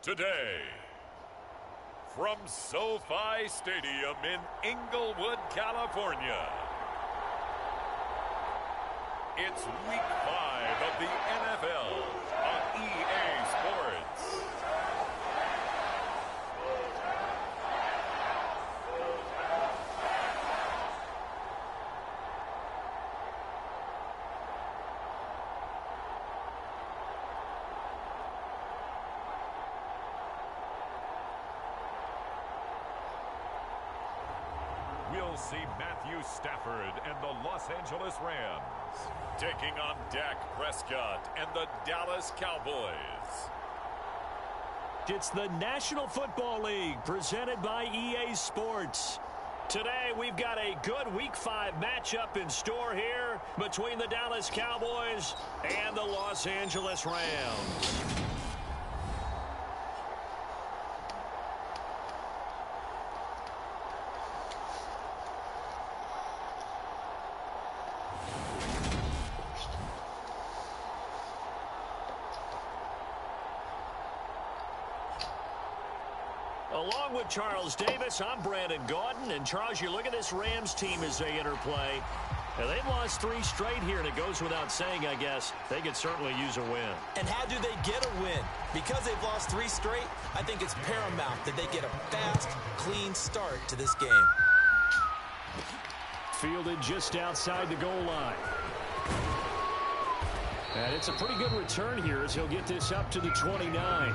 today. From SoFi Stadium in Inglewood, California, it's Week 5 of the NFL on EA Sports. We'll see Matthew Stafford and the Los Angeles Rams taking on Dak Prescott and the Dallas Cowboys. It's the National Football League presented by EA Sports. Today we've got a good Week 5 matchup in store here between the Dallas Cowboys and the Los Angeles Rams. Along with Charles Davis, I'm Brandon Gaudin. And Charles, you look at this Rams team as they interplay. And they've lost 3 straight here, and it goes without saying, I guess, they could certainly use a win. And how do they get a win? Because they've lost 3 straight, I think it's paramount that they get a fast, clean start to this game. Fielded just outside the goal line. And it's a pretty good return here as he'll get this up to the 29.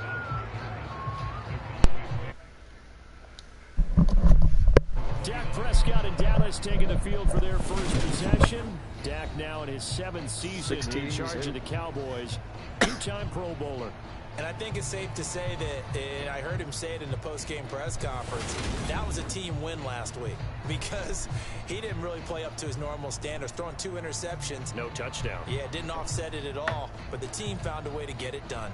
Dak Prescott and Dallas taking the field for their first possession. Dak now in his 7th season in charge of the Cowboys. 2-time Pro Bowler. And I think it's safe to say that, I heard him say it in the post-game press conference, that was a team win last week because he didn't really play up to his normal standards, throwing 2 interceptions. No touchdown. Yeah, didn't offset it at all, but the team found a way to get it done.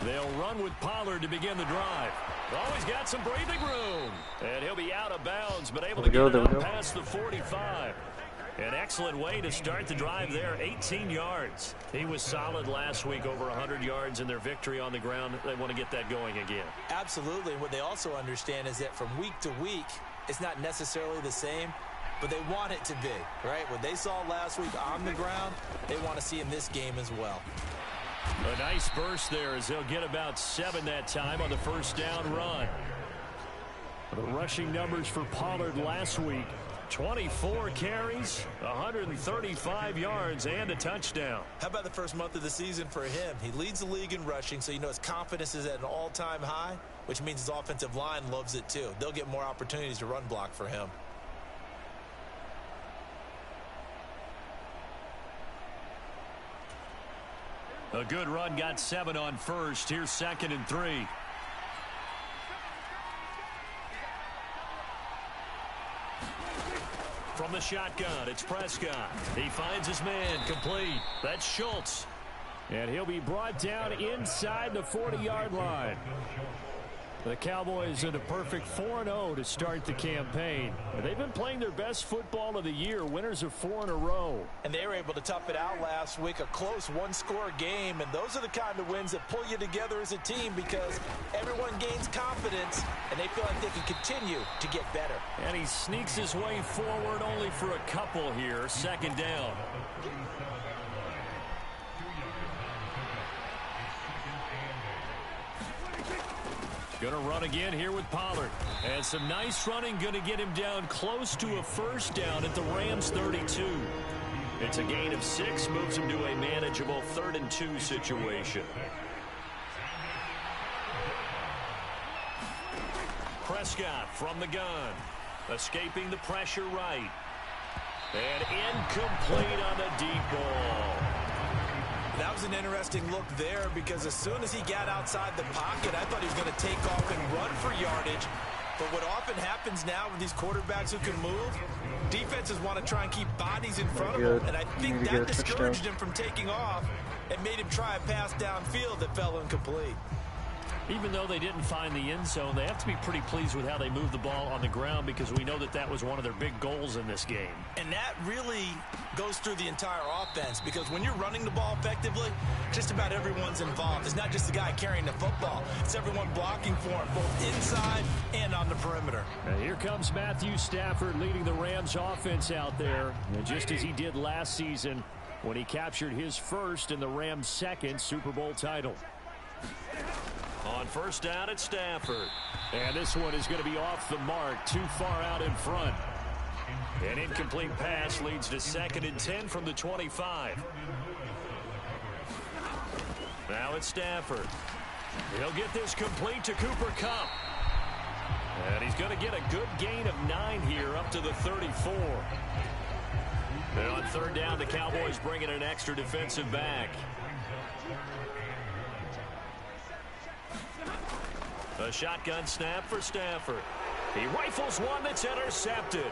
They'll run with Pollard to begin the drive. Always got some breathing room. And he'll be out of bounds, but able to get it up past the 45. An excellent way to start the drive there, 18 yards. He was solid last week, over 100 yards in their victory on the ground. They want to get that going again. Absolutely. What they also understand is that from week to week, it's not necessarily the same, but they want it to be, right? What they saw last week on the ground, they want to see in this game as well. A nice burst there as they'll get about 7 that time on the first down run. The rushing numbers for Pollard last week, 24 carries, 135 yards, and a touchdown. How about the first month of the season for him? He leads the league in rushing, so you know his confidence is at an all-time high, which means his offensive line loves it too. They'll get more opportunities to run block for him. A good run, got 7 on first. Here's 2nd and 3. From the shotgun, it's Prescott. He finds his man, complete. That's Schultz. And he'll be brought down inside the 40-yard line. The Cowboys in a perfect 4-0 to start the campaign. They've been playing their best football of the year, winners of 4 in a row. And they were able to tough it out last week, a close 1-score game. And those are the kind of wins that pull you together as a team because everyone gains confidence and they feel like they can continue to get better. And he sneaks his way forward only for a couple here, 2nd down. Going to run again here with Pollard. And some nice running, going to get him down close to a first down at the Rams 32. It's a gain of 6, moves him to a manageable 3rd and 2 situation. Prescott from the gun. Escaping the pressure right. And incomplete on the deep ball. That was an interesting look there because as soon as he got outside the pocket, I thought he was going to take off and run for yardage. But what often happens now with these quarterbacks who can move, defenses want to try and keep bodies in front of him. And I think that discouraged him from taking off and made him try a pass downfield that fell incomplete. Even though they didn't find the end zone, they have to be pretty pleased with how they moved the ball on the ground because we know that that was one of their big goals in this game. And that really goes through the entire offense because when you're running the ball effectively, just about everyone's involved. It's not just the guy carrying the football. It's everyone blocking for him, both inside and on the perimeter. And here comes Matthew Stafford leading the Rams offense out there. And just as he did last season when he captured his first and the Rams' second Super Bowl title. On first down, it's Stafford. And this one is going to be off the mark, too far out in front. An incomplete pass leads to 2nd and 10 from the 25. Now it's Stafford. He'll get this complete to Cooper Kupp. And he's going to get a good gain of 9 here up to the 34. And on third down, the Cowboys bring in an extra defensive back. A shotgun snap for Stafford. He rifles one that's intercepted.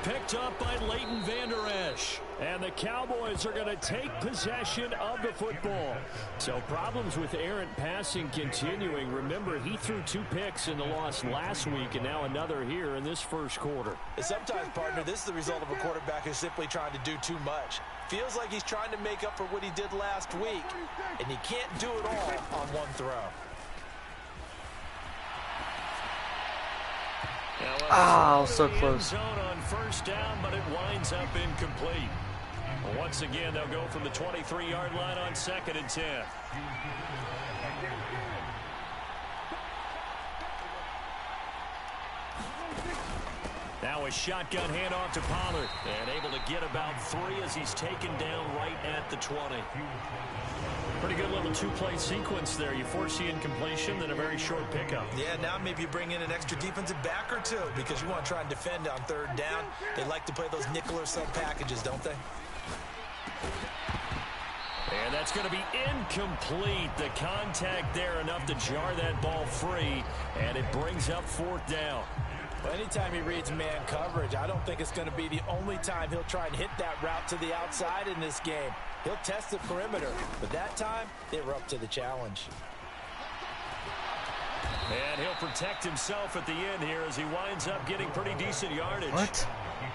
Picked up by Leighton Vander Esch. And the Cowboys are going to take possession of the football. So problems with errant passing continuing. Remember, he threw 2 picks in the loss last week and now another here in this first quarter. Sometimes, partner, this is the result of a quarterback who's simply trying to do too much. Feels like he's trying to make up for what he did last week. And he can't do it all on one throw. Oh, so close. On first down, but it winds up incomplete. Once again, they'll go from the 23-yard line on 2nd and 10. Now a shotgun handoff to Pollard. And able to get about 3 as he's taken down right at the 20. Pretty good little 2-play sequence there. You force the incompletion, then a very short pickup. Yeah, now maybe you bring in an extra defensive back or 2 because you want to try and defend on third down. They like to play those nickel or sub packages, don't they? And that's going to be incomplete. The contact there enough to jar that ball free, and it brings up 4th down. Well, anytime he reads man coverage, I don't think it's going to be the only time he'll try and hit that route to the outside in this game. He'll test the perimeter, but that time, they were up to the challenge. And he'll protect himself at the end here as he winds up getting pretty decent yardage. What?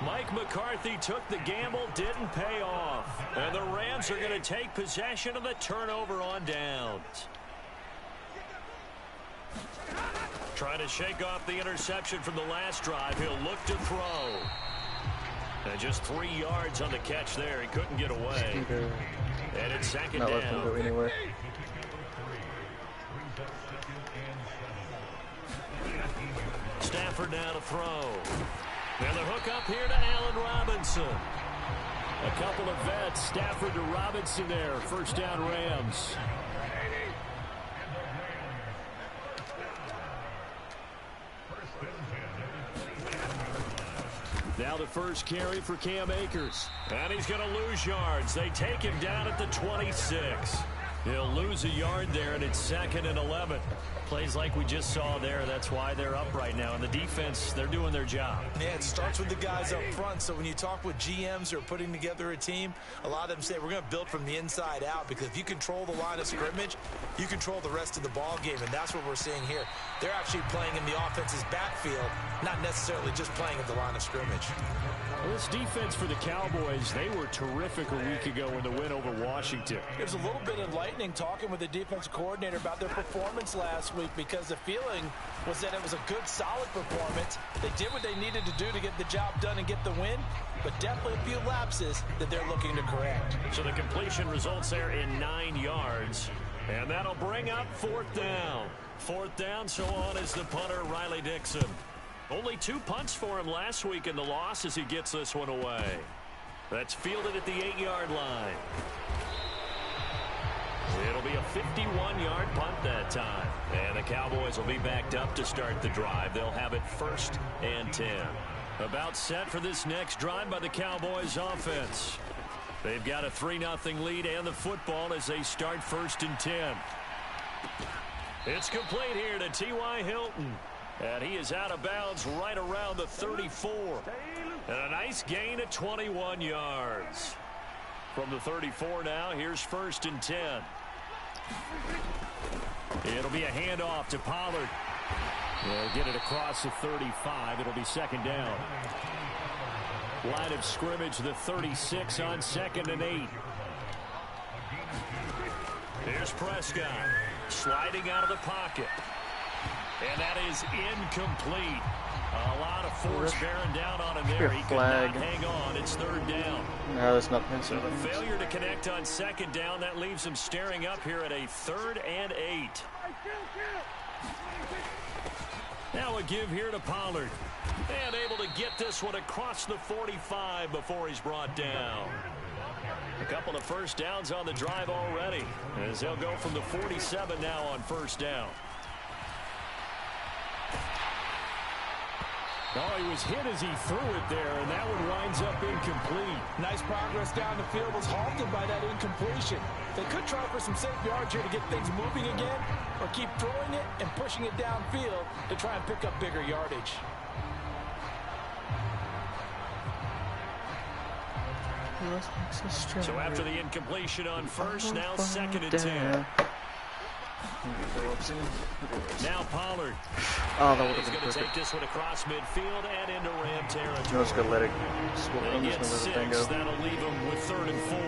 Mike McCarthy took the gamble, didn't pay off. And the Rams are going to take possession of the turnover on downs. Trying to shake off the interception from the last drive. He'll look to throw. And just 3 yards on the catch there. He couldn't get away. And it's 2nd down. Not let them go anywhere. Stafford now to throw. And the hook up here to Allen Robinson. A couple of vets. Stafford to Robinson there. First down Rams. Now the first carry for Cam Akers. And he's going to lose yards. They take him down at the 26. He'll lose a yard there, and it's 2nd and 11. Plays like we just saw there. That's why they're up right now. And the defense, they're doing their job. Yeah, it starts with the guys up front. So when you talk with GMs who are putting together a team, a lot of them say we're going to build from the inside out because if you control the line of scrimmage, you control the rest of the ball game, and that's what we're seeing here. They're actually playing in the offense's backfield, not necessarily just playing at the line of scrimmage. Well, this defense for the Cowboys, they were terrific a week ago in the win over Washington. There's a little bit enlightening talking with the defensive coordinator about their performance last week because the feeling was that it was a good, solid performance. They did what they needed to do to get the job done and get the win, but definitely a few lapses that they're looking to correct. So the completion results there in 9 yards, and that'll bring up 4th down. 4th down, so on is the punter, Riley Dixon. Only 2 punts for him last week in the loss as he gets this one away. That's fielded at the 8-yard line. It'll be a 51-yard punt that time. And the Cowboys will be backed up to start the drive. They'll have it 1st and 10. About set for this next drive by the Cowboys offense. They've got a 3-0 lead and the football as they start 1st and 10. It's complete here to T.Y. Hilton. And he is out of bounds right around the 34. And a nice gain of 21 yards. From the 34 now, here's 1st and 10. It'll be a handoff to Pollard. They'll get it across the 35. It'll be second down. Line of scrimmage, the 36 on 2nd and 8. Here's Prescott sliding out of the pocket. And that is incomplete. A lot of force bearing down on him there. He could not hang on. It's 3rd down. No, that's not. So the failure to connect on 2nd down, that leaves him staring up here at a 3rd and 8. Now a give here to Pollard. And able to get this one across the 45 before he's brought down. A couple of first downs on the drive already, as they'll go from the 47 now on 1st down. Oh, he was hit as he threw it there, and that one winds up incomplete. Nice progress down the field was halted by that incompletion. They could try for some safe yards here to get things moving again, or keep throwing it and pushing it downfield to try and pick up bigger yardage. So after the incompletion on 1st, now 2nd and 10. Now Pollard. Oh, that would have He's been going to perfect. take this one across midfield and into Ram territory. I'm just going to let it swirl. They I'm get just going to let it 6. go. That'll leave him with 3rd and 4.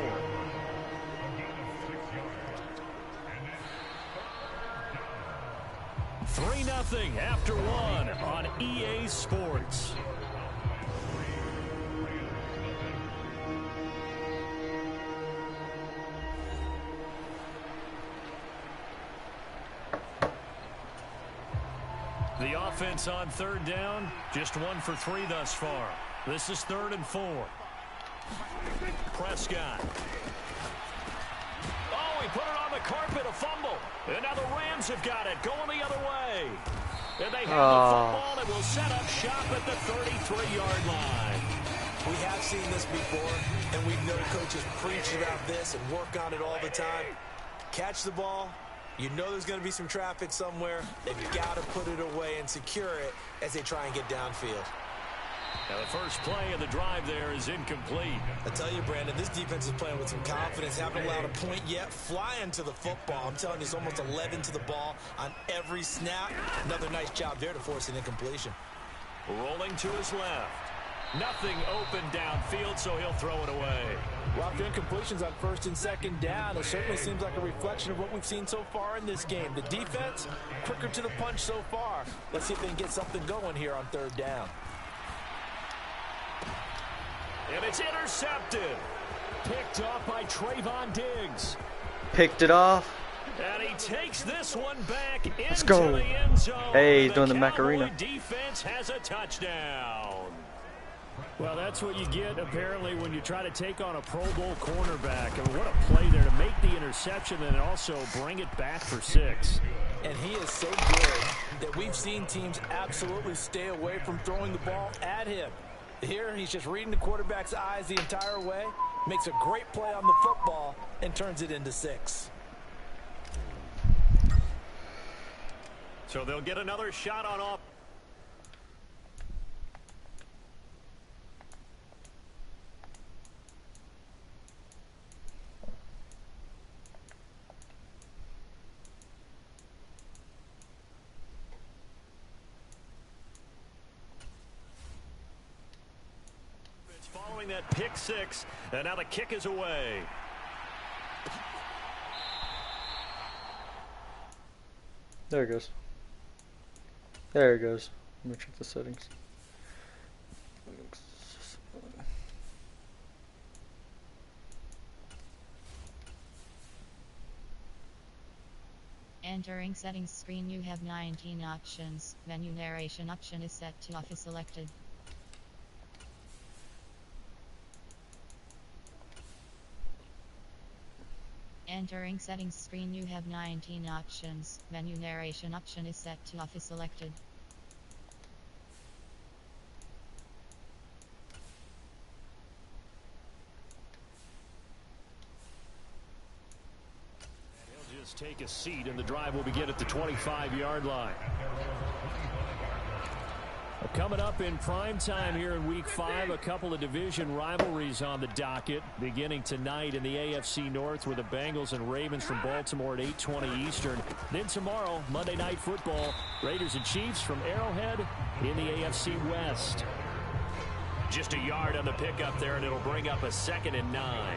Three 3-0 after 1 on EA Sports. The offense on 3rd down, just 1 for 3 thus far. This is 3rd and 4. Prescott. Oh, he put it on the carpet, a fumble. And now the Rams have got it, going the other way. And they have the football and will set up shop at the 33-yard line. We have seen this before, and we know the coaches preach about this and work on it all the time. Catch the ball. You know there's going to be some traffic somewhere. They've got to put it away and secure it as they try and get downfield. Now the first play of the drive there is incomplete. I tell you, Brandon, this defense is playing with some confidence. Haven't allowed a point yet. Flying to the football. I'm telling you, it's almost 11 to the ball on every snap. Another nice job there to force an incompletion. Rolling to his left. Nothing open downfield, so he'll throw it away. Lots of incompletions on 1st and 2nd down. It certainly seems like a reflection of what we've seen so far in this game. The defense, quicker to the punch so far. Let's see if they can get something going here on 3rd down. And it's intercepted. Picked off by Trayvon Diggs. Picked it off. And he takes this one back into go. the end zone. Hey, he's doing the Cowboy Macarena. Defense has a touchdown. Well, that's what you get, apparently, when you try to take on a Pro Bowl cornerback. I mean, what a play there to make the interception and also bring it back for 6. And he is so good that we've seen teams absolutely stay away from throwing the ball at him. Here, he's just reading the quarterback's eyes the entire way, makes a great play on the football, and turns it into 6. So they'll get another shot on off. Following that pick 6, and now the kick is away. There it goes. There it goes. Let me check the settings. Entering settings screen, you have 19 options. Menu narration option is set to off is selected. Entering settings screen, you have 19 options. Menu narration option is set to off is selected. He'll just take a seat, and the drive will begin at the 25-yard line. Coming up in prime time here in Week 5, a couple of division rivalries on the docket. Beginning tonight in the AFC North with the Bengals and Ravens from Baltimore at 8:20 Eastern. Then tomorrow, Monday Night Football, Raiders and Chiefs from Arrowhead in the AFC West. Just a yard on the pickup there, and it'll bring up a 2nd and 9.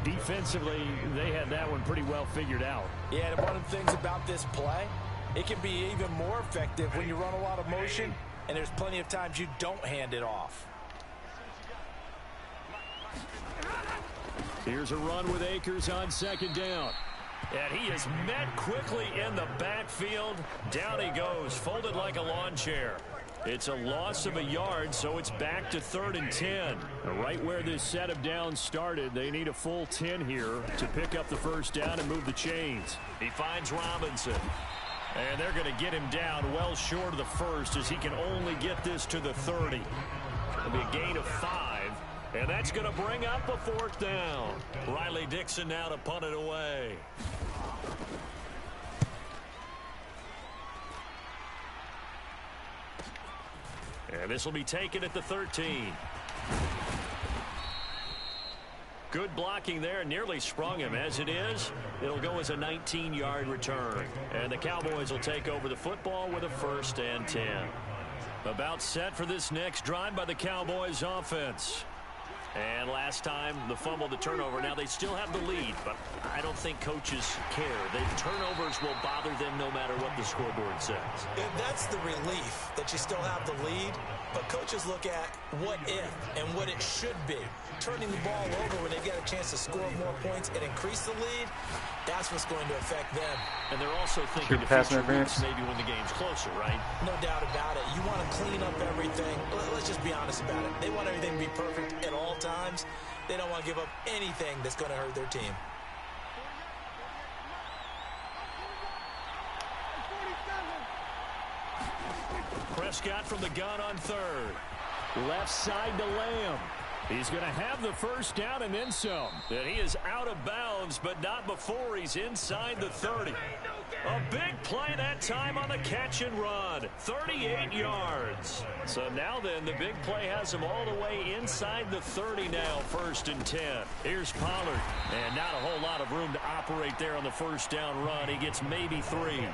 Defensively, they had that one pretty well figured out. Yeah, and one of the things about this play, it can be even more effective when you run a lot of motion, and there's plenty of times you don't hand it off. Here's a run with Akers on 2nd down. And he is met quickly in the backfield. Down he goes, folded like a lawn chair. It's a loss of a yard, so it's back to 3rd and 10. Right where this set of downs started, they need a full 10 here to pick up the 1st down and move the chains. He finds Robinson. And they're going to get him down well short of the 1st as he can only get this to the 30. It'll be a gain of 5. And that's going to bring up a 4th down. Riley Dixon now to punt it away. And this will be taken at the 13. Good blocking there. Nearly sprung him. As it is, it'll go as a 19-yard return. And the Cowboys will take over the football with a 1st and 10. About set for this next drive by the Cowboys offense. And last time, the fumble, the turnover. Now, they still have the lead, but I don't think coaches care. The turnovers will bother them no matter what the scoreboard says. And that's the relief that you still have the lead, but coaches look at what if and what it should be. Turning the ball over when they get a chance to score more points and increase the lead, that's what's going to affect them. And they're also thinking to future weeks, maybe when the game's closer, right? No doubt about it. You want to clean up everything. Let's just be honest about it. They want everything to be perfect at all times. They don't want to give up anything that's going to hurt their team. Prescott from the gun on 3rd. Left side to Lamb. He's going to have the 1st down and then some. And he is out of bounds, but not before he's inside the 30. A big play that time on the catch and run. 38 yards. So now then, the big play has him all the way inside the 30 now, 1st and 10. Here's Pollard. And not a whole lot of room to operate there on the 1st down run. He gets maybe 3.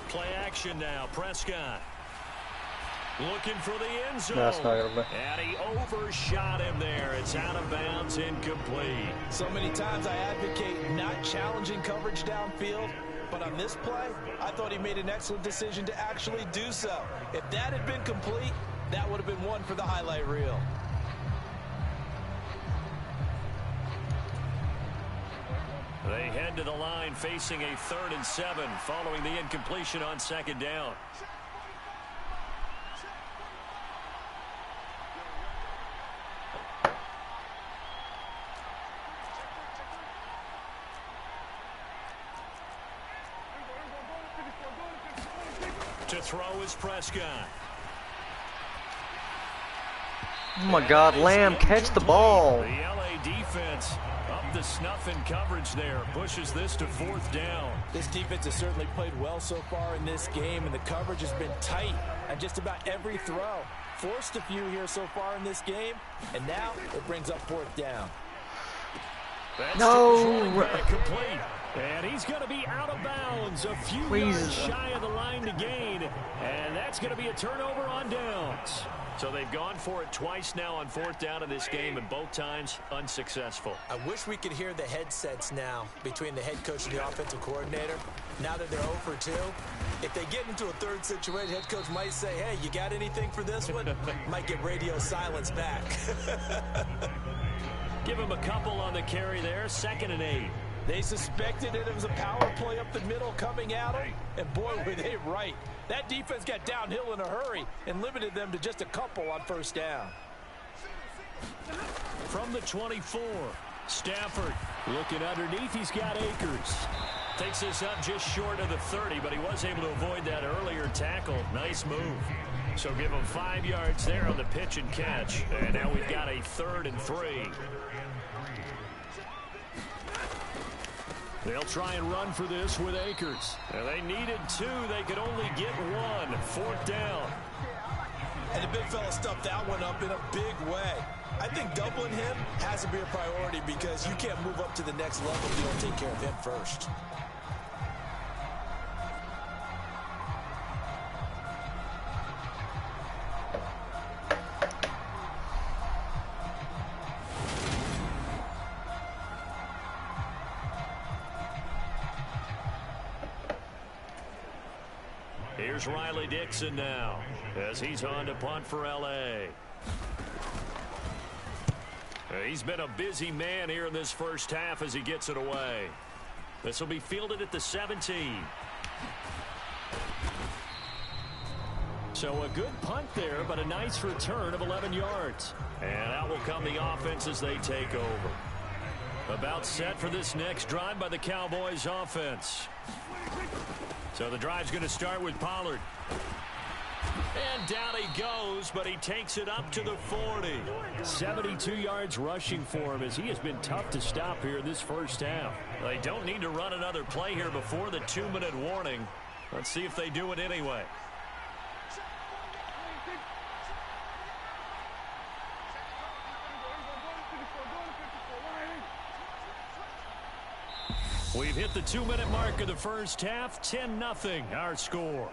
Play action now. Prescott. Looking for the end zone. That's not gonna be. And he overshot him there. It's out of bounds, incomplete. So many times I advocate not challenging coverage downfield, but on this play, I thought he made an excellent decision to actually do so. If that had been complete, that would have been one for the highlight reel. They head to the line facing a 3rd and 7 following the incompletion on 2nd down. To throw is Prescott. Oh my God, Lamb, catch the ball. The LA defense up the snuff in coverage there. Pushes this to 4th down. This defense has certainly played well so far in this game, and the coverage has been tight on just about every throw. Forced a few here so far in this game, and now it brings up 4th down. That's no. Complete. And he's going to be out of bounds. A few yards shy of the line to gain. And that's going to be a turnover on downs. So they've gone for it twice now on 4th down in this game, and both times unsuccessful. I wish we could hear the headsets now between the head coach and the offensive coordinator. Now that they're 0 for 2, if they get into a 3rd situation, head coach might say, hey, you got anything for this one? Might get radio silence back. Give him a couple on the carry there. 2nd and 8. They suspected that it was a power play up the middle coming at them, and boy, were they right. That defense got downhill in a hurry and limited them to just a couple on 1st down. From the 24, Stafford looking underneath. He's got Akers. Takes this up just short of the 30, but he was able to avoid that earlier tackle. Nice move. So give him 5 yards there on the pitch and catch. And now we've got a 3rd and 3. They'll try and run for this with Akers. And they needed 2. They could only get 1. 4th down. And the big fella stuffed that one up in a big way. I think doubling him has to be a priority because you can't move up to the next level if you don't take care of him first. Here's Riley Dixon now as he's on to punt for L.A. He's been a busy man here in this first half as he gets it away. This will be fielded at the 17. So a good punt there, but a nice return of 11 yards. And out will come the offense as they take over. About set for this next drive by the Cowboys offense. So the drive's going to start with Pollard. And down he goes, but he takes it up to the 40. 72 yards rushing for him as he has been tough to stop here in this first half. They don't need to run another play here before the 2-minute warning. Let's see if they do it anyway. We've hit the 2-minute mark of the first half. 10-0 our score.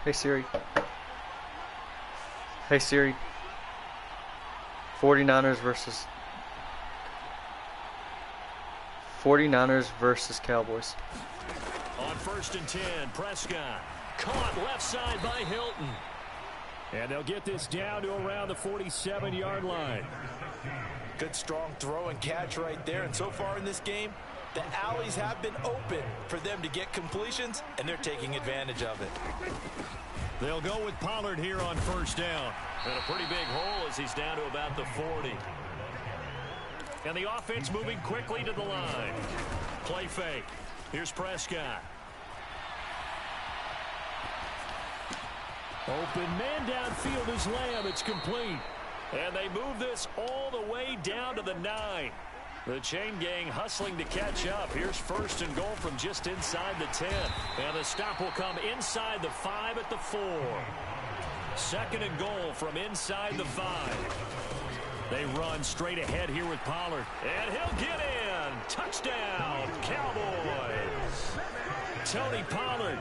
Hey Siri. Hey Siri. 49ers versus Cowboys. On 1st and 10, Prescott caught left side by Hilton. And they'll get this down to around the 47-yard line. Good strong throw and catch right there. And so far in this game, the alleys have been open for them to get completions, and they're taking advantage of it. They'll go with Pollard here on 1st down. And a pretty big hole as he's down to about the 40. And the offense moving quickly to the line. Play fake. Here's Prescott. Open man downfield is Lamb. It's complete. And they move this all the way down to the 9. The chain gang hustling to catch up. Here's 1st and goal from just inside the 10. And the stop will come inside the 5 at the 4. 2nd and goal from inside the 5. They run straight ahead here with Pollard. And he'll get in. Touchdown, Cowboys. Tony Pollard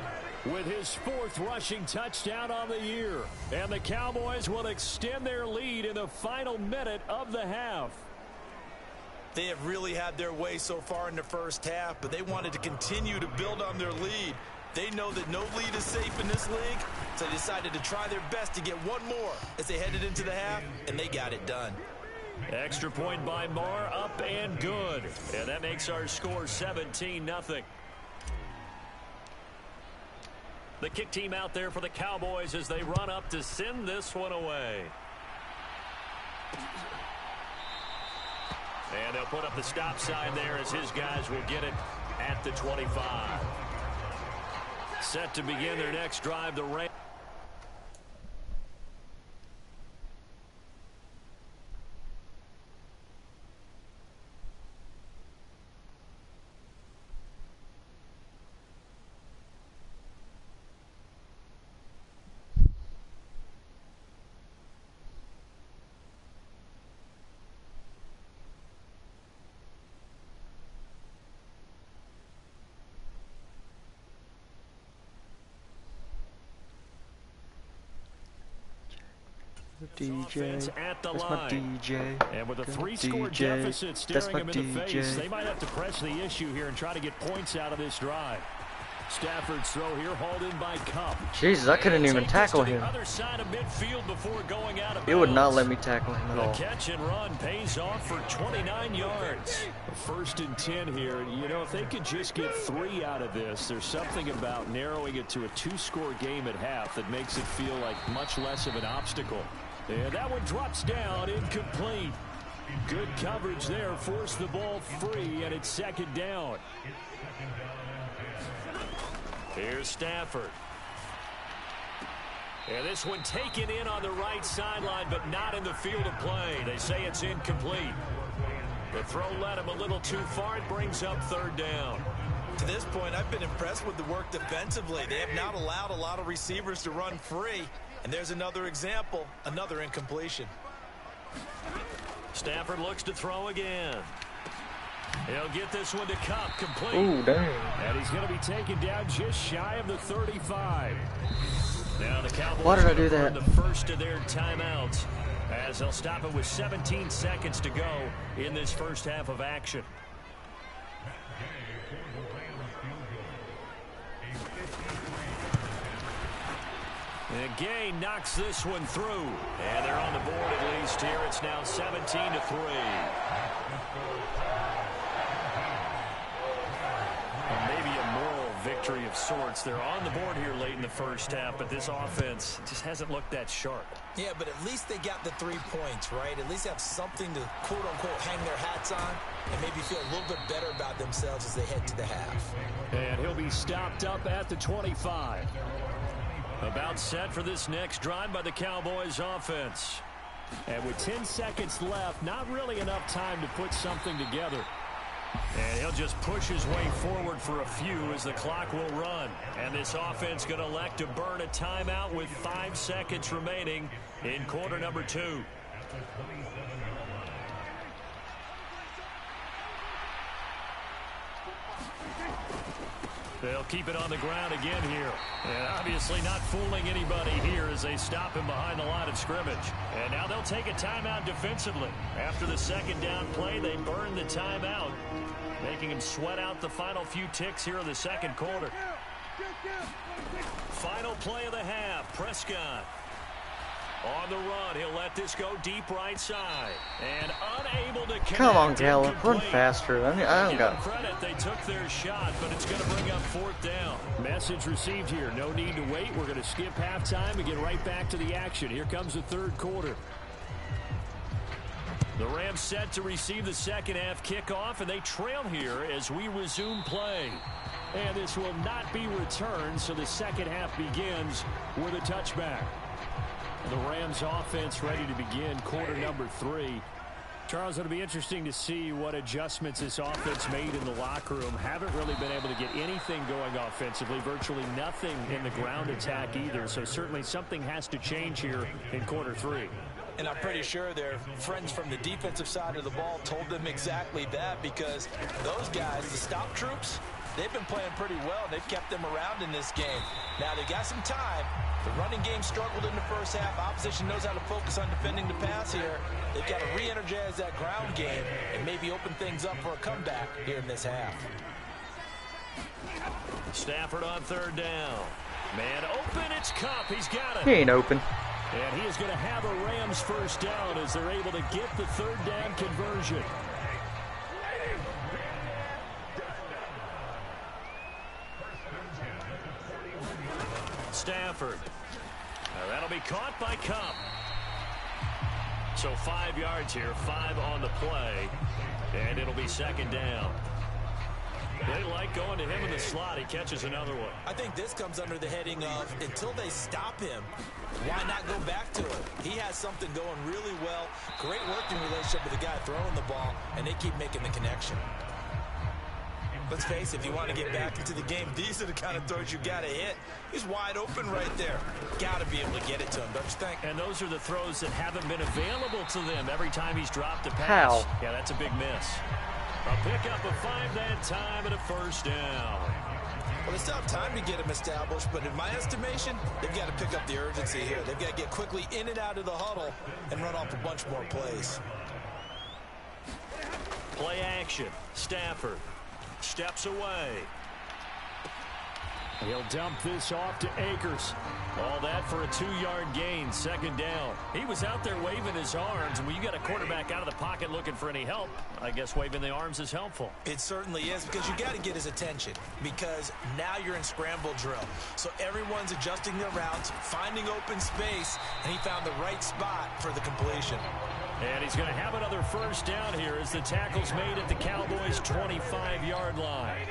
with his 4th rushing touchdown on the year. And the Cowboys will extend their lead in the final minute of the half. They have really had their way so far in the first half, but they wanted to continue to build on their lead. They know that no lead is safe in this league, so they decided to try their best to get one more as they headed into the half, and they got it done. Extra point by Marr, up and good. And that makes our score 17-0. The kick team out there for the Cowboys as they run up to send this one away. And they'll put up the stop sign there as his guys will get it at the 25. Set to begin their next drive, the Rams. DJ, at the that's line. my DJ. And with a Go 3-score DJ. deficit staring That's him in my the face, DJ. they might have to press the issue here and try to get points out of this drive. Stafford's throw here hauled in by Cup. Jesus, I couldn't even tackle him. Other side of midfield before going out of It would not bounds. let me tackle him at The all. catch and run pays off for 29 yards. 1st and 10 here. You know, if they could just get 3 out of this, there's something about narrowing it to a 2-score game at half that makes it feel like much less of an obstacle. And that one drops down, incomplete. Good coverage there, forced the ball free, and it's 2nd down. Here's Stafford. And this one taken in on the right sideline, but not in the field of play. They say it's incomplete. The throw led him a little too far. It brings up third down. To this point, I've been impressed with the work defensively. They have not allowed a lot of receivers to run free. And there's another example, another incompletion. Stafford looks to throw again. He'll get this one to Cup, complete. Ooh, dang. And he's going to be taken down just shy of the 35. Now the Cowboys Why did I do that? The first of their timeouts as they'll stop it with 17 seconds to go in this first half of action. And Gay knocks this one through. And they're on the board at least here. It's now 17-3. Maybe a moral victory of sorts. They're on the board here late in the first half, but this offense just hasn't looked that sharp. Yeah, but at least they got the 3 points, right? At least have something to, quote-unquote, hang their hats on and maybe feel a little bit better about themselves as they head to the half. And he'll be stopped up at the 25. About set for this next drive by the Cowboys offense. And with 10 seconds left, not really enough time to put something together. And he'll just push his way forward for a few as the clock will run. And this offense going to elect to burn a timeout with 5 seconds remaining in quarter number 2. They'll keep it on the ground again here. And obviously not fooling anybody here as they stop him behind the line of scrimmage. And now they'll take a timeout defensively. After the second down play, they burn the timeout, making him sweat out the final few ticks here in the second quarter. Final play of the half, Prescott. On the run, he'll let this go deep right side. And unable to connect. Come on, Gallup, run faster. I don't got credit. They took their shot, but it's going to bring up fourth down. Message received here. No need to wait. We're going to skip halftime and get right back to the action. Here comes the third quarter. The Rams set to receive the second half kickoff, and they trail here as we resume play. And this will not be returned, so the second half begins with a touchback. The Rams offense ready to begin quarter number 3. Charles, it'll be interesting to see what adjustments this offense made in the locker room. Haven't really been able to get anything going offensively, virtually nothing in the ground attack either. So certainly something has to change here in quarter 3. And I'm pretty sure their friends from the defensive side of the ball told them exactly that, because those guys, the stop troops, they've been playing pretty well. They've kept them around in this game. Now they got some time. The running game struggled in the first half. Opposition knows how to focus on defending the pass here. They've got to re-energize that ground game and maybe open things up for a comeback here in this half. Stafford on third down. Man open, it's Cup. He's got it. He ain't open. And he is going to have a Rams first down as they're able to get the third down conversion. Stafford. That'll be caught by Cup. So 5 yards here, 5 on the play, and it'll be second down. They like going to him in the slot. He catches another one. I think this comes under the heading of, until they stop him, why not go back to it? He has something going really well. Great working relationship with the guy throwing the ball, and they keep making the connection. Let's face it, if you want to get back into the game, these are the kind of throws you got to hit. He's wide open right there. Got to be able to get it to him, don't you think? And those are the throws that haven't been available to them every time he's dropped a pass. How? Yeah, that's a big miss. A pickup of 5 that time and a first down. Well, they still have time to get him established, but in my estimation, they've got to pick up the urgency here. They've got to get quickly in and out of the huddle and run off a bunch more plays. Play action. Stafford steps away. He'll dump this off to Akers. All that for a 2-yard gain, second down. He was out there waving his arms, and when you got a quarterback out of the pocket looking for any help, I guess waving the arms is helpful. It certainly is, because you got to get his attention, because now you're in scramble drill. So everyone's adjusting their routes, finding open space, and he found the right spot for the completion. And he's going to have another first down here as the tackle's made at the Cowboys' 25-yard line.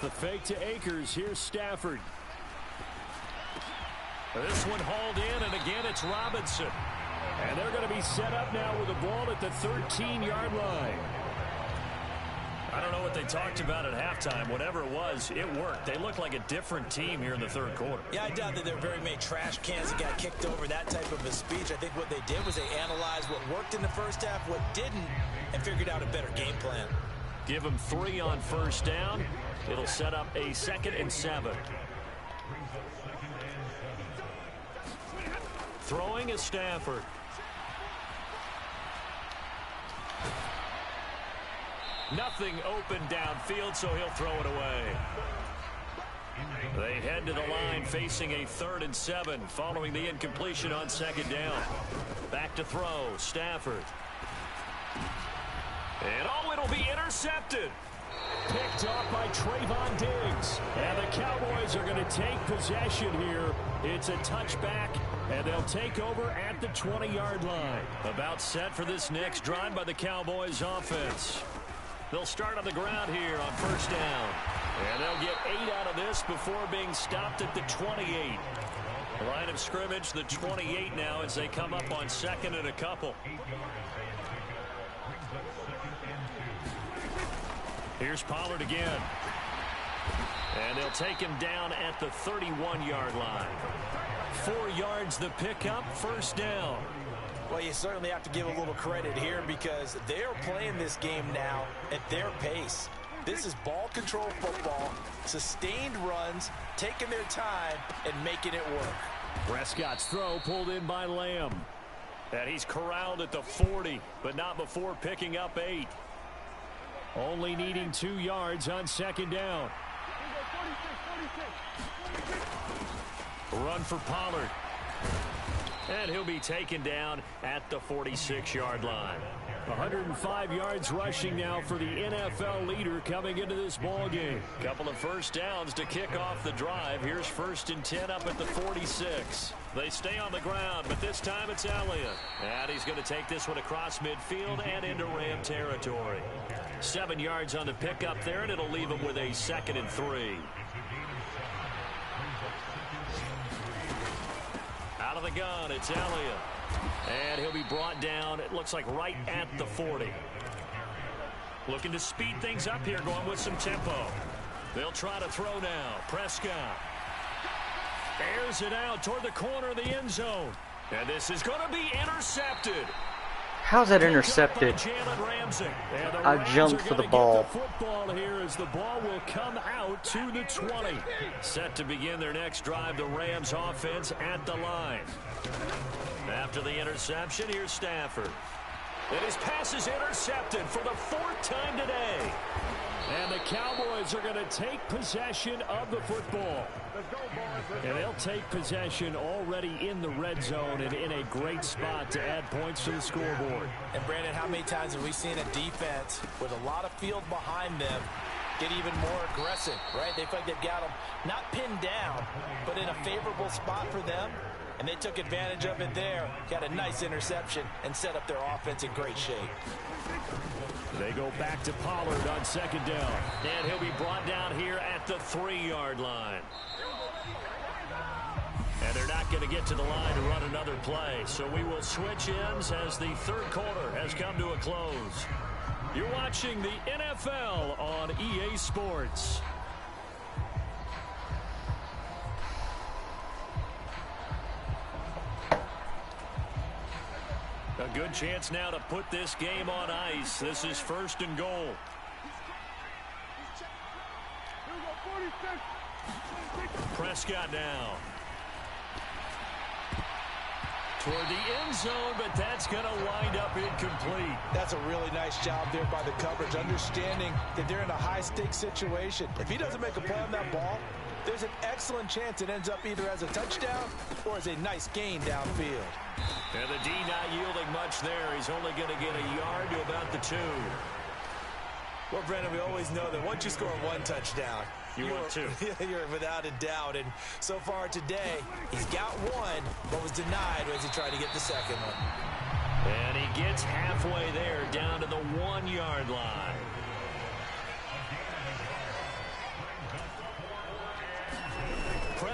Off the fake to Akers, here's Stafford. This one hauled in, and again it's Robinson. And they're going to be set up now with the ball at the 13-yard line. I don't know what they talked about at halftime. Whatever it was, it worked. They looked like a different team here in the third quarter. Yeah, I doubt that there were very many trash cans that got kicked over, that type of a speech. I think what they did was they analyzed what worked in the first half, what didn't, and figured out a better game plan. Give them 3 on first down. It'll set up a 2nd and 7. Throwing is Stafford. Nothing open downfield, so he'll throw it away. They head to the line facing a 3rd and 7 following the incompletion on 2nd down. Back to throw, Stafford. And it'll be intercepted. Picked off by Trayvon Diggs. And the Cowboys are going to take possession here. It's a touchback, and they'll take over at the 20-yard line. About set for this next drive by the Cowboys offense. They'll start on the ground here on first down. And they'll get 8 out of this before being stopped at the 28. The line of scrimmage, the 28 now as they come up on 2nd and a couple. Here's Pollard again. And they'll take him down at the 31-yard line. 4 yards the pickup, first down. Well, you certainly have to give a little credit here because they're playing this game now at their pace. This is ball control football, sustained runs, taking their time, and making it work. Prescott's throw pulled in by Lamb. And he's corralled at the 40, but not before picking up 8. Only needing 2 yards on 2nd down. Run for Pollard. And he'll be taken down at the 46-yard line. 105 yards rushing now for the NFL leader coming into this ball game. Couple of first downs to kick off the drive. Here's 1st and 10 up at the 46. They stay on the ground, but this time it's Elliott. And he's going to take this one across midfield and into Ram territory. 7 yards on the pickup there, and it'll leave him with a 2nd and 3. Out of the gun, it's Elliott. And he'll be brought down, it looks like right at the 40. Looking to speed things up here, going with some tempo. They'll try to throw now. Prescott airs it out toward the corner of the end zone. And this is going to be intercepted. How's that intercepted? I jumped for the ball. The football here as the ball will come out to the 20. Set to begin their next drive, the Rams offense at the line. After the interception, here's Stafford. And his pass is intercepted for the 4th time today. And the Cowboys are going to take possession of the football. And they'll take possession already in the red zone and in a great spot to add points to the scoreboard. And Brandon, how many times have we seen a defense with a lot of field behind them get even more aggressive, right? They feel like they've got them not pinned down, but in a favorable spot for them. And they took advantage of it there. Got a nice interception and set up their offense in great shape. They go back to Pollard on 2nd down. And he'll be brought down here at the 3-yard line. And they're not going to get to the line to run another play. So we will switch ends as the third quarter has come to a close. You're watching the NFL on EA Sports. A good chance now to put this game on ice. This is 1st and goal. Prescott now. Toward the end zone, but that's going to wind up incomplete. That's a really nice job there by the coverage, understanding that they're in a high-stakes situation. If he doesn't make a play on that ball, there's an excellent chance it ends up either as a touchdown or as a nice gain downfield. And the D not yielding much there. He's only going to get a yard to about the 2. Well, Brandon, we always know that once you score 1 touchdown, you want 2. You're without a doubt. And so far today, he's got 1, but was denied as he tried to get the second one. And he gets halfway there, down to the 1-yard line.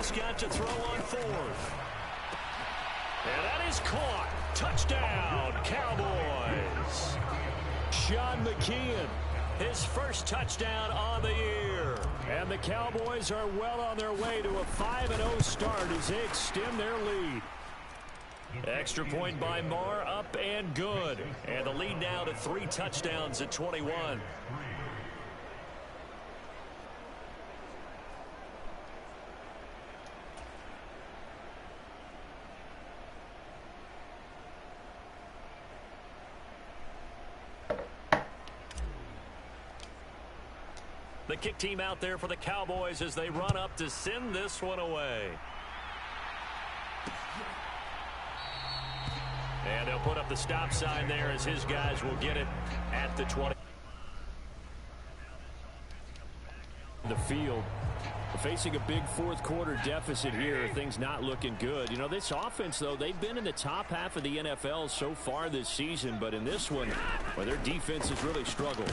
Prescott to throw on fourth. And that is caught. Touchdown, Cowboys. Sean McKeon, his first touchdown on the year. And the Cowboys are well on their way to a 5-0 start as they extend their lead. Extra point by Marr, up and good. And the lead now to 3 touchdowns at 21. The kick team out there for the Cowboys as they run up to send this one away. And they'll put up the stop sign there as his guys will get it at the 20. The field. Facing a big fourth quarter deficit here. Things not looking good. You know, this offense, though, they've been in the top half of the NFL so far this season. But in this one, well, their defense has really struggled.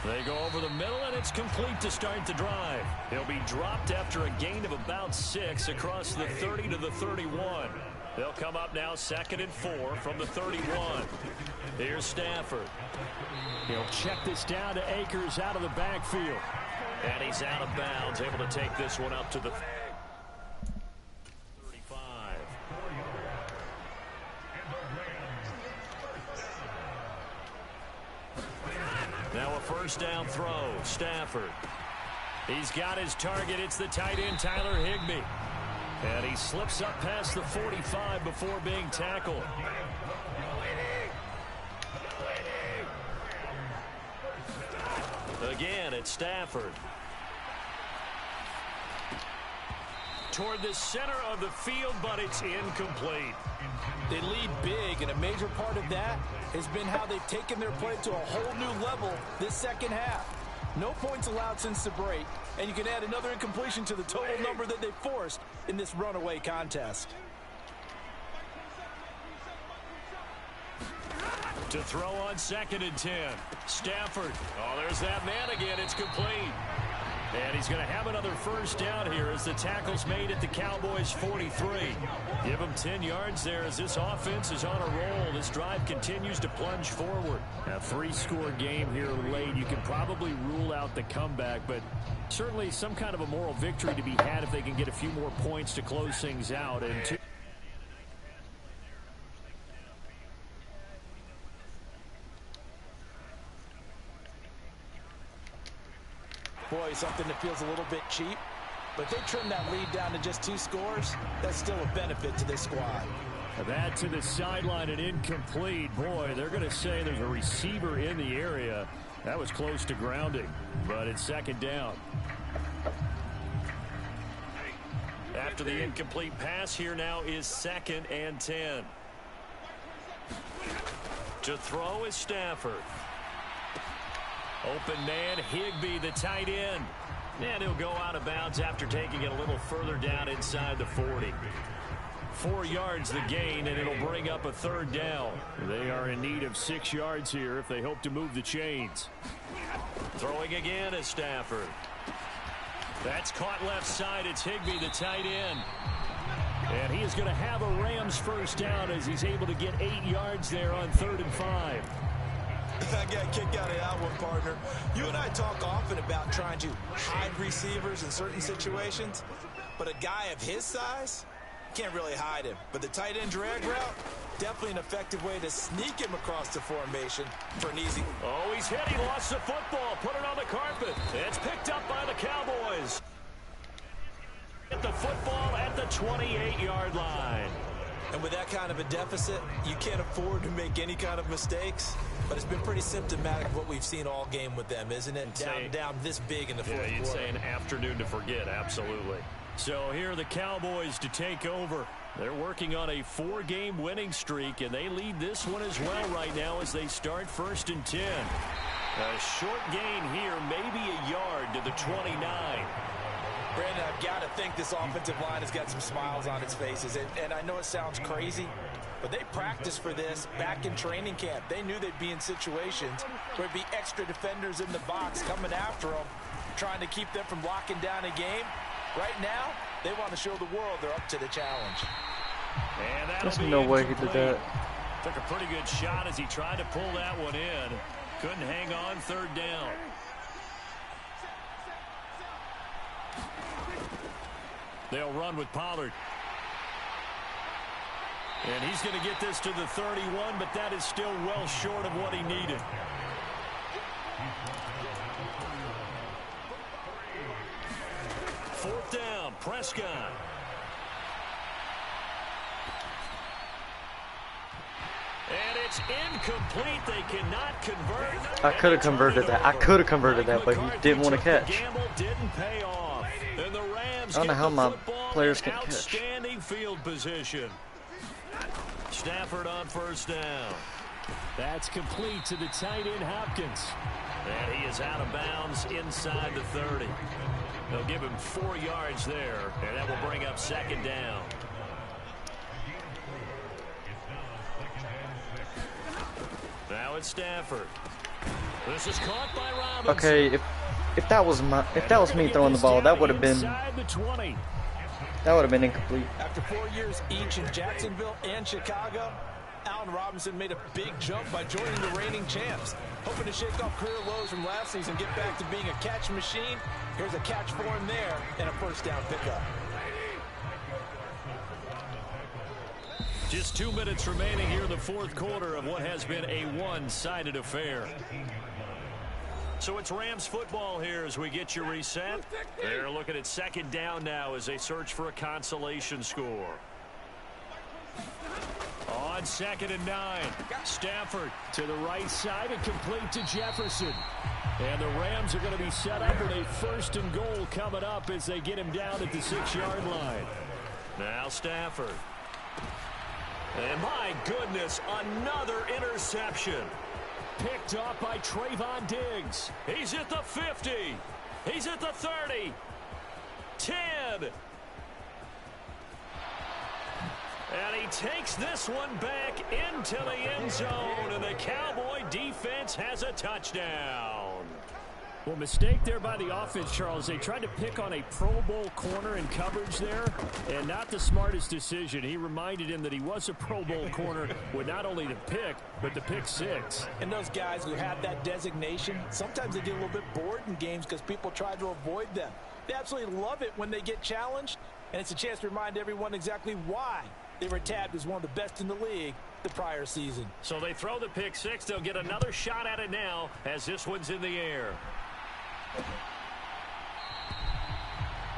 They go over the middle, and it's complete to start the drive. He'll be dropped after a gain of about 6 across the 30 to the 31. They'll come up now 2nd and 4 from the 31. Here's Stafford. He'll check this down to Akers out of the backfield. And he's out of bounds, able to take this one up to the 35. Now a first down throw. Stafford. He's got his target. It's the tight end, Tyler Higbee. And he slips up past the 45 before being tackled. Again, it's Stafford. Toward the center of the field, but it's incomplete. They lead big, and a major part of that has been how they've taken their play to a whole new level this second half. No points allowed since the break, and you can add another incompletion to the total number that they forced in this runaway contest. To throw on 2nd and 10. Stafford. Oh, there's that man again. It's complete. And he's going to have another first down here as the tackle's made at the Cowboys' 43. Give him 10 yards there as this offense is on a roll. This drive continues to plunge forward. A 3-score game here late. You can probably rule out the comeback, but certainly some kind of a moral victory to be had if they can get a few more points to close things out. And Boy, something that feels a little bit cheap. But they trim that lead down to just 2 scores. That's still a benefit to this squad. That to the sideline and incomplete. Boy, they're going to say there's a receiver in the area. That was close to grounding, but it's 2nd down. After the incomplete pass, here now is 2nd and 10. To throw is Stafford. Open man, Higbee, the tight end. And he'll go out of bounds after taking it a little further down inside the 40. 4 yards the gain, and it'll bring up a 3rd down. They are in need of 6 yards here if they hope to move the chains. Throwing again is Stafford. That's caught left side. It's Higbee, the tight end. And he is going to have a Rams first down as he's able to get 8 yards there on 3rd and 5. I got kicked out of that one, partner. You and I talk often about trying to hide receivers in certain situations, but a guy of his size can't really hide him. But the tight end drag route, definitely an effective way to sneak him across the formation for an easy. Oh, he's hit. He lost the football. Put it on the carpet. It's picked up by the Cowboys. Get the football at the 28-yard line. And with that kind of a deficit, you can't afford to make any kind of mistakes. But it's been pretty symptomatic of what we've seen all game with them, isn't it? Down this big in the fourth quarter. Yeah, you'd say an afternoon to forget, absolutely. So here are the Cowboys to take over. They're working on a 4-game winning streak, and they lead this one as well right now as they start 1st and 10. A short gain here, maybe a yard to the 29. Brandon, I've got to think this offensive line has got some smiles on its faces. And I know it sounds crazy, but they practiced for this back in training camp. They knew they'd be in situations where there'd be extra defenders in the box coming after them, trying to keep them from locking down a game. Right now, They want to show the world they're up to the challenge. And There's no way he did that. Took a pretty good shot as he tried to pull that one in. Couldn't hang on, third down. They'll run with Pollard. And he's going to get this to the 31, but that is still well short of what he needed. Fourth down, Prescott. And it's incomplete. They cannot convert. I could have converted that. I could have converted that, but he didn't want to catch. Didn't pay off. And the Rams I don't know how my players can catch. Outstanding field position. Stafford on first down. That's complete to the tight end Hopkins. And he is out of bounds inside the 30. They'll give him 4 yards there, and that will bring up second down. Now it's Stafford. This is caught by Robinson. Okay, if that was me throwing the ball, that would have been incomplete. After 4 years each in Jacksonville and Chicago, Allen Robinson made a big jump by joining the reigning champs. Hoping to shake off career lows from last season, get back to being a catch machine. Here's a catch for him there and a first down pickup. Just 2 minutes remaining here in the fourth quarter of what has been a one-sided affair. So it's Rams football here as we get you reset. They're looking at second down now as they search for a consolation score. On 2nd and 9, Stafford to the right side and complete to Jefferson. And the Rams are going to be set up with a 1st and goal coming up as they get him down at the 6-yard line. Now Stafford. And my goodness, another interception. Picked off by Trayvon Diggs. He's at the 50. He's at the 30. 10. And he takes this one back into the end zone, and the Cowboy defense has a touchdown. Well, mistake there by the offense, Charles. They tried to pick on a Pro Bowl corner in coverage there, and not the smartest decision. He reminded him that he was a Pro Bowl corner with not only the pick, but the pick six. And those guys who have that designation, sometimes they get a little bit bored in games because people try to avoid them. They absolutely love it when they get challenged, and it's a chance to remind everyone exactly why they were tabbed as one of the best in the league the prior season. So they throw the pick six. They'll get another shot at it now as this one's in the air.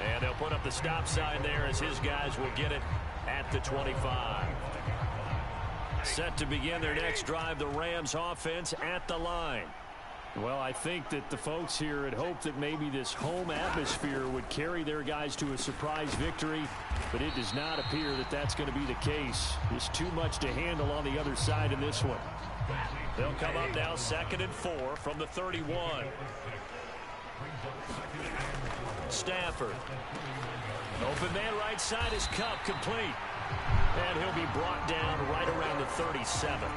And they'll put up the stop sign there as his guys will get it at the 25. Set to begin their next drive, the Rams offense at the line. Well, I think that the folks here had hoped that maybe this home atmosphere would carry their guys to a surprise victory, but it does not appear that that's going to be the case. There's too much to handle on the other side in this one. They'll come up now 2nd and 4 from the 31. Stafford. Open man right side is Cup, complete. And he'll be brought down right around the 37.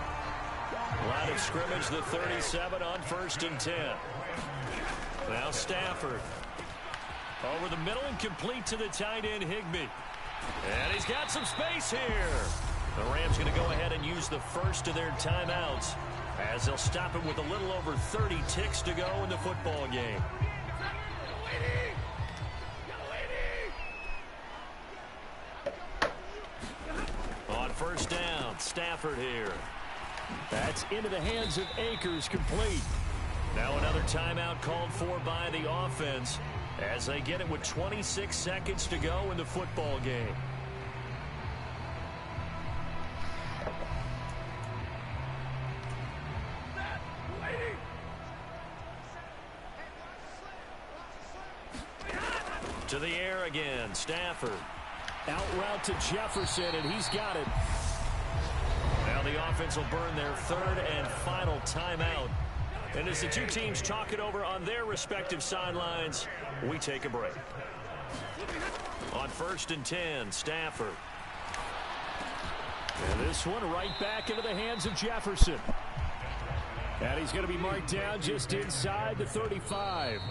Line of scrimmage, the 37 on 1st and 10. Now Stafford. Over the middle and complete to the tight end Higbee. And he's got some space here. The Rams going to go ahead and use the first of their timeouts as they'll stop him with a little over 30 ticks to go in the football game. On 1st down, Stafford here. That's into the hands of Akers, complete. Now another timeout called for by the offense as they get it with 26 seconds to go in the football game. To the air again, Stafford. Out route to Jefferson, and he's got it. Now the offense will burn their 3rd and final timeout. And as the two teams talk it over on their respective sidelines, we take a break. On 1st and 10, Stafford. And this one right back into the hands of Jefferson. And he's going to be marked down just inside the 35.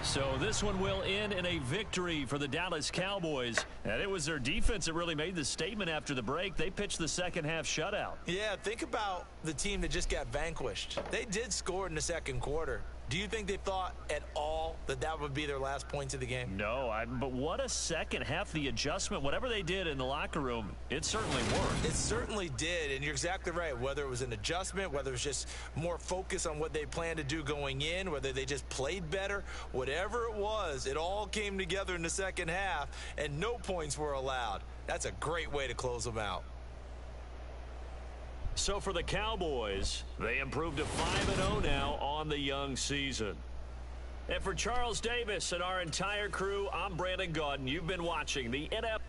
So this one will end in a victory for the Dallas Cowboys. And it was their defense that really made the statement after the break. They pitched the second half shutout. Yeah, think about the team that just got vanquished. They did score in the second quarter. Do you think they thought at all that that would be their last points of the game? No, but what a second half. The adjustment, whatever they did in the locker room, it certainly worked. It certainly did, and you're exactly right. Whether it was an adjustment, whether it was just more focus on what they planned to do going in, whether they just played better, whatever it was, it all came together in the second half, and no points were allowed. That's a great way to close them out. So for the Cowboys, they improved to 5-0 now on the young season. And for Charles Davis and our entire crew, I'm Brandon Gaudin. You've been watching the NFL.